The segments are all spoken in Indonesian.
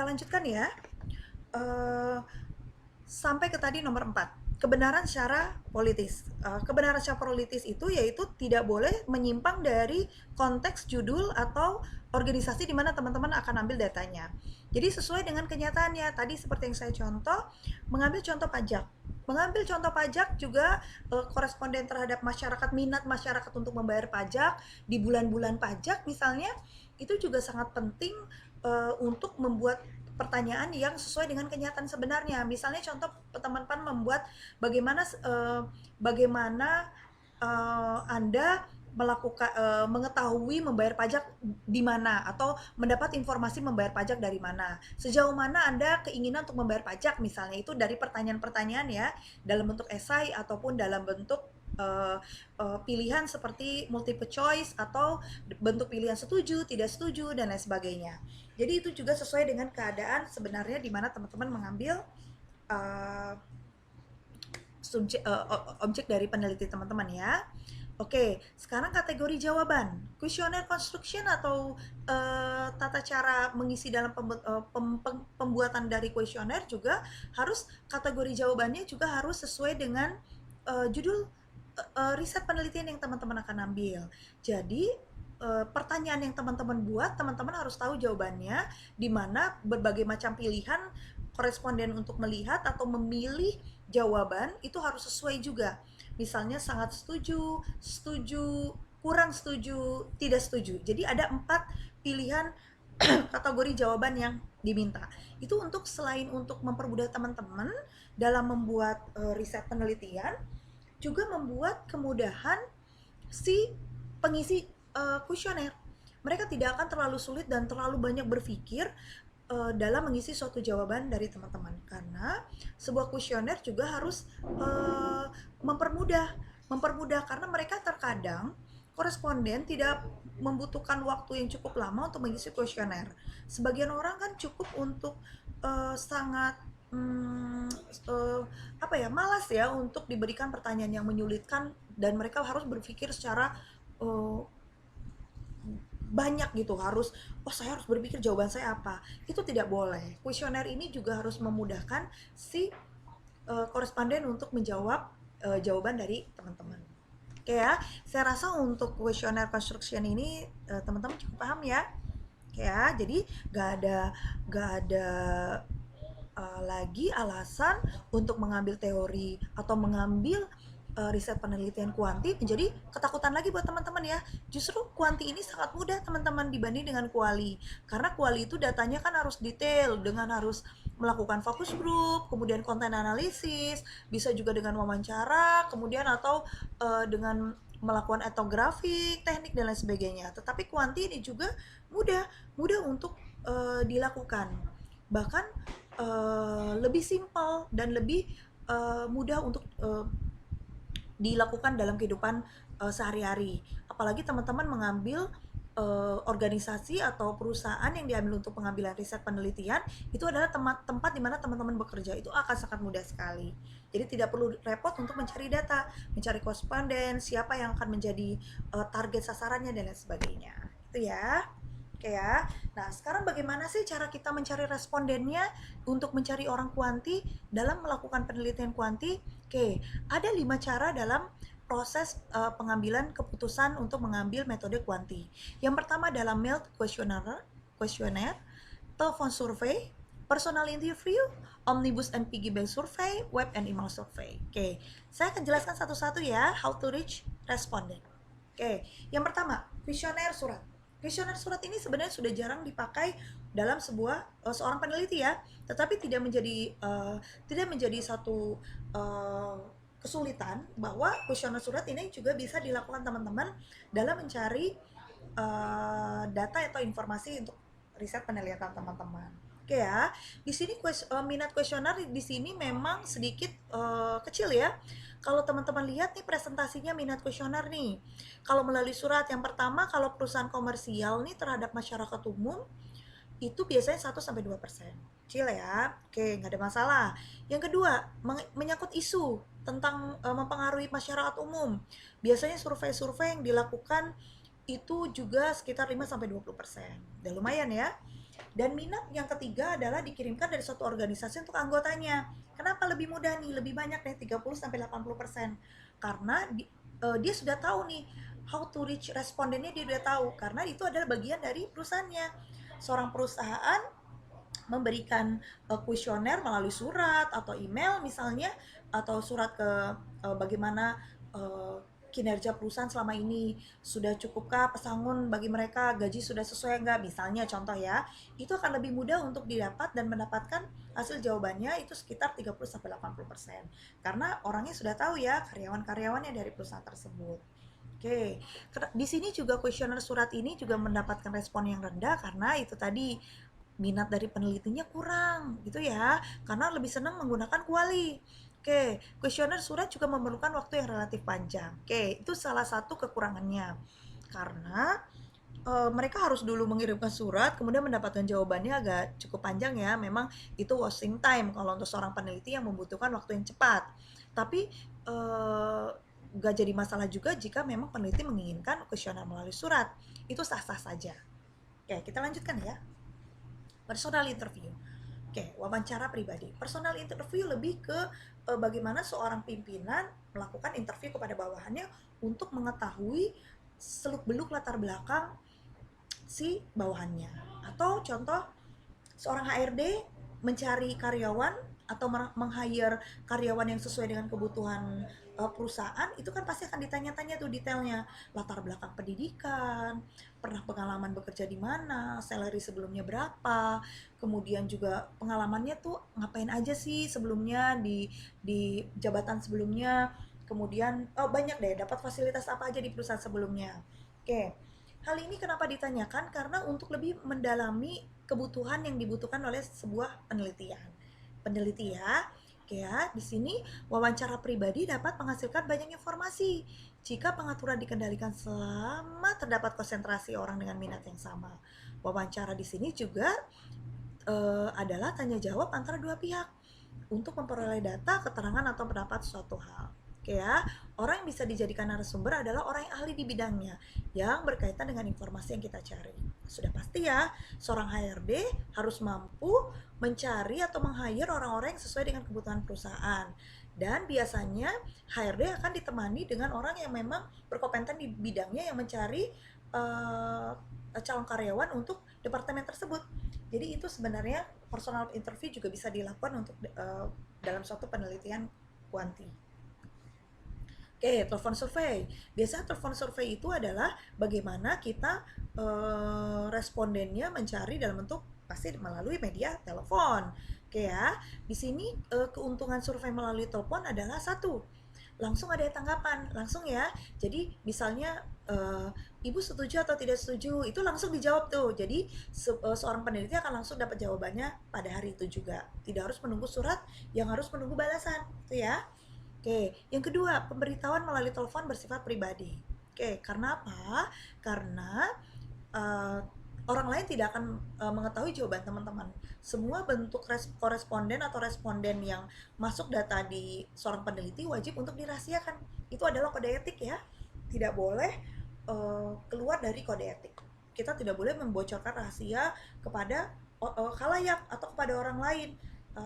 kita lanjutkan ya. Eh, Sampai ke tadi nomor 4, kebenaran secara politis. Kebenaran secara politis itu yaitu tidak boleh menyimpang dari konteks judul atau organisasi di mana teman-teman akan ambil datanya. Jadi sesuai dengan kenyataannya. Tadi seperti yang saya contoh, mengambil contoh pajak. Mengambil contoh pajak juga koresponden terhadap masyarakat, minat masyarakat untuk membayar pajak di bulan-bulan pajak misalnya, itu juga sangat penting untuk membuat pertanyaan yang sesuai dengan kenyataan sebenarnya. Misalnya contoh teman-teman membuat bagaimana Anda mengetahui membayar pajak di mana atau mendapat informasi membayar pajak dari mana. Sejauh mana Anda keinginan untuk membayar pajak misalnya, itu dari pertanyaan-pertanyaan ya, dalam bentuk esai ataupun dalam bentuk pilihan seperti multiple choice atau bentuk pilihan setuju, tidak setuju dan lain sebagainya. Jadi itu juga sesuai dengan keadaan sebenarnya di mana teman-teman mengambil uh, objek dari peneliti teman-teman ya. Oke, sekarang kategori jawaban. Kuesioner construction atau tata cara mengisi dalam pembuatan dari kuesioner juga harus, kategori jawabannya juga harus sesuai dengan judul riset penelitian yang teman-teman akan ambil. Jadi pertanyaan yang teman-teman buat, teman-teman harus tahu jawabannya, di mana berbagai macam pilihan koresponden untuk melihat atau memilih jawaban itu harus sesuai juga. Misalnya sangat setuju, setuju, kurang setuju, tidak setuju. Jadi ada 4 pilihan kategori jawaban yang diminta. Itu untuk selain untuk mempermudah teman-teman dalam membuat riset penelitian, juga membuat kemudahan si pengisi kuesioner. Mereka tidak akan terlalu sulit dan terlalu banyak berpikir dalam mengisi suatu jawaban dari teman-teman, karena sebuah kuesioner juga harus mempermudah mempermudah karena mereka terkadang koresponden tidak membutuhkan waktu yang cukup lama untuk mengisi kuesioner. Sebagian orang kan cukup untuk sangat apa ya, malas ya untuk diberikan pertanyaan yang menyulitkan dan mereka harus berpikir secara uh, banyak gitu, harus saya harus berpikir jawaban saya apa. Itu tidak boleh. Kuesioner ini juga harus memudahkan si koresponden untuk menjawab jawaban dari teman-teman. Oke ya, saya rasa untuk kuesioner construction ini teman-teman cukup paham ya. Oke ya, jadi gak ada lagi alasan untuk mengambil teori atau mengambil riset penelitian kuanti menjadi ketakutan lagi buat teman-teman ya. Justru kuanti ini sangat mudah teman-teman dibanding dengan kuali. Karena kuali itu datanya kan harus detail, dengan harus melakukan fokus group, kemudian konten analisis, bisa juga dengan wawancara, kemudian atau dengan melakukan etnografik, teknik dan lain sebagainya. Tetapi kuanti ini juga mudah, mudah untuk dilakukan. Bahkan lebih simpel dan lebih mudah untuk dilakukan dalam kehidupan sehari-hari. Apalagi teman-teman mengambil organisasi atau perusahaan yang diambil untuk pengambilan riset penelitian, itu adalah tempat di mana teman-teman bekerja, itu akan sangat mudah sekali. Jadi tidak perlu repot untuk mencari data, mencari koresponden, siapa yang akan menjadi target sasarannya dan lain sebagainya. Itu ya. Oke ya. Nah, sekarang bagaimana sih cara kita mencari respondennya untuk mencari orang kuanti dalam melakukan penelitian kuanti? Oke, ada 5 cara dalam proses pengambilan keputusan untuk mengambil metode kuanti. Yang pertama adalah mailed questionnaire, telepon survei, personal interview, omnibus and piggy bank survey, web and email survey. Oke, saya akan jelaskan satu-satu ya, how to reach respondent. Oke, yang pertama, kuesioner surat. Kuesioner surat ini sebenarnya sudah jarang dipakai dalam seorang peneliti ya, tetapi tidak menjadi satu kesulitan bahwa kuesioner surat ini juga bisa dilakukan teman-teman dalam mencari data atau informasi untuk riset penelitian teman-teman. Oke ya, di sini minat kuesioner di sini memang sedikit kecil ya. Kalau teman-teman lihat nih presentasinya minat kuesioner nih. Kalau melalui surat, yang pertama kalau perusahaan komersial nih terhadap masyarakat umum itu biasanya 1-2%. Kecil ya. Oke, nggak ada masalah. Yang kedua, menyangkut isu tentang mempengaruhi masyarakat umum. Biasanya survei-survei yang dilakukan itu juga sekitar 5-20%. Udah lumayan ya. Dan minat yang ketiga adalah dikirimkan dari suatu organisasi untuk anggotanya. Kenapa lebih mudah nih, lebih banyak nih 30-80%? Karena dia sudah tahu nih how to reach respondennya, dia sudah tahu karena itu adalah bagian dari perusahaannya. Seorang perusahaan memberikan kuesioner melalui surat atau email misalnya, atau surat ke bagaimana kinerja perusahaan selama ini, sudah cukupkah pesangon bagi mereka, gaji sudah sesuai enggak, misalnya contoh ya. Itu akan lebih mudah untuk didapat dan mendapatkan hasil jawabannya itu sekitar 30-80%. Karena orangnya sudah tahu ya karyawan-karyawannya dari perusahaan tersebut. Oke, di sini juga kuesioner surat ini juga mendapatkan respon yang rendah karena itu tadi minat dari penelitinya kurang gitu ya, karena lebih senang menggunakan kuali. Oke, kuesioner surat juga memerlukan waktu yang relatif panjang. Oke, itu salah satu kekurangannya. Karena mereka harus dulu mengirimkan surat, kemudian mendapatkan jawabannya agak cukup panjang ya. Memang itu wasting time kalau untuk seorang peneliti yang membutuhkan waktu yang cepat. Tapi gak jadi masalah juga jika memang peneliti menginginkan kuesioner melalui surat. Itu sah-sah saja. Oke, kita lanjutkan ya. Personal interview. Oke, wawancara pribadi. Personal interview lebih ke bagaimana seorang pimpinan melakukan interview kepada bawahannya untuk mengetahui seluk-beluk latar belakang si bawahannya. Atau contoh, seorang HRD mencari karyawan atau meng-hire karyawan yang sesuai dengan kebutuhan perusahaan, itu kan pasti akan ditanya-tanya tuh detailnya, latar belakang pendidikan, pernah pengalaman bekerja di mana, salary sebelumnya berapa, kemudian juga pengalamannya tuh ngapain aja sih sebelumnya di jabatan sebelumnya, kemudian banyak deh dapat fasilitas apa aja di perusahaan sebelumnya. Oke, hal ini kenapa ditanyakan? Karena untuk lebih mendalami kebutuhan yang dibutuhkan oleh sebuah penelitian. Peneliti ya. Oke ya, di sini wawancara pribadi dapat menghasilkan banyak informasi jika pengaturan dikendalikan selama terdapat konsentrasi orang dengan minat yang sama. Wawancara di sini juga adalah tanya jawab antara dua pihak untuk memperoleh data, keterangan atau pendapat suatu hal. Oke ya, orang yang bisa dijadikan narasumber adalah orang yang ahli di bidangnya, yang berkaitan dengan informasi yang kita cari. Sudah pasti ya, seorang HRD harus mampu mencari atau meng-hire orang-orang yang sesuai dengan kebutuhan perusahaan. Dan biasanya HRD akan ditemani dengan orang yang memang berkompeten di bidangnya yang mencari calon karyawan untuk departemen tersebut. Jadi itu sebenarnya personal interview juga bisa dilakukan untuk dalam suatu penelitian kuanti. Oke, telepon survei. Biasanya telepon survei itu adalah bagaimana kita respondennya mencari dalam bentuk pasti melalui media telepon. Oke ya, di sini keuntungan survei melalui telepon adalah satu, langsung ada tanggapan, langsung ya. Jadi misalnya ibu setuju atau tidak setuju, itu langsung dijawab tuh. Jadi seorang peneliti akan langsung dapat jawabannya pada hari itu juga. Tidak harus menunggu surat yang harus menunggu balasan, itu ya. Oke, yang kedua, pemberitahuan melalui telepon bersifat pribadi. Oke, karena apa? Karena uh, orang lain tidak akan mengetahui jawaban teman-teman. Semua bentuk koresponden atau responden yang masuk data di seorang peneliti wajib untuk dirahasiakan. Itu adalah kode etik ya. Tidak boleh keluar dari kode etik. Kita tidak boleh membocorkan rahasia kepada khalayak atau kepada orang lain.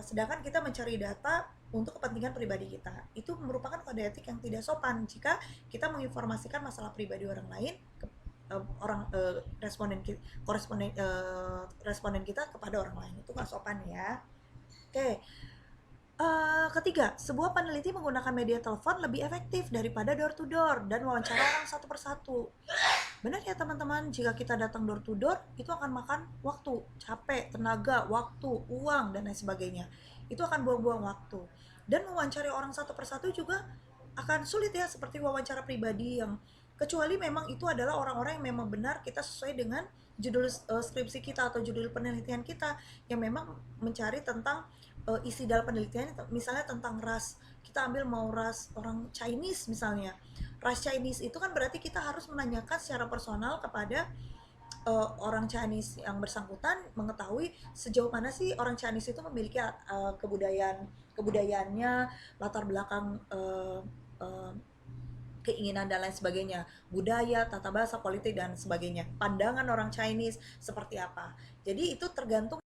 Sedangkan kita mencari data untuk kepentingan pribadi kita. Itu merupakan kode etik yang tidak sopan jika kita menginformasikan masalah pribadi orang lain ke responden kita kepada orang lain. Itu nggak sopan ya. Oke. Ketiga, sebuah peneliti menggunakan media telepon lebih efektif daripada door to door dan wawancara orang satu persatu. Benar ya teman-teman, jika kita datang door to door, itu akan makan waktu, capek, tenaga, waktu, uang, dan lain sebagainya. Itu akan buang-buang waktu. Dan mewawancari orang satu persatu juga akan sulit ya, seperti wawancara pribadi yang kecuali memang itu adalah orang-orang yang memang benar kita sesuai dengan judul skripsi kita atau judul penelitian kita yang memang mencari tentang isi dalam penelitian, misalnya tentang ras, kita ambil mau ras orang Chinese misalnya, ras Chinese itu kan berarti kita harus menanyakan secara personal kepada orang Chinese yang bersangkutan, mengetahui sejauh mana sih orang Chinese itu memiliki kebudayaannya, latar belakang keinginan dan lain sebagainya, budaya, tata bahasa, politik dan sebagainya. Pandangan orang Chinese seperti apa. Jadi itu tergantung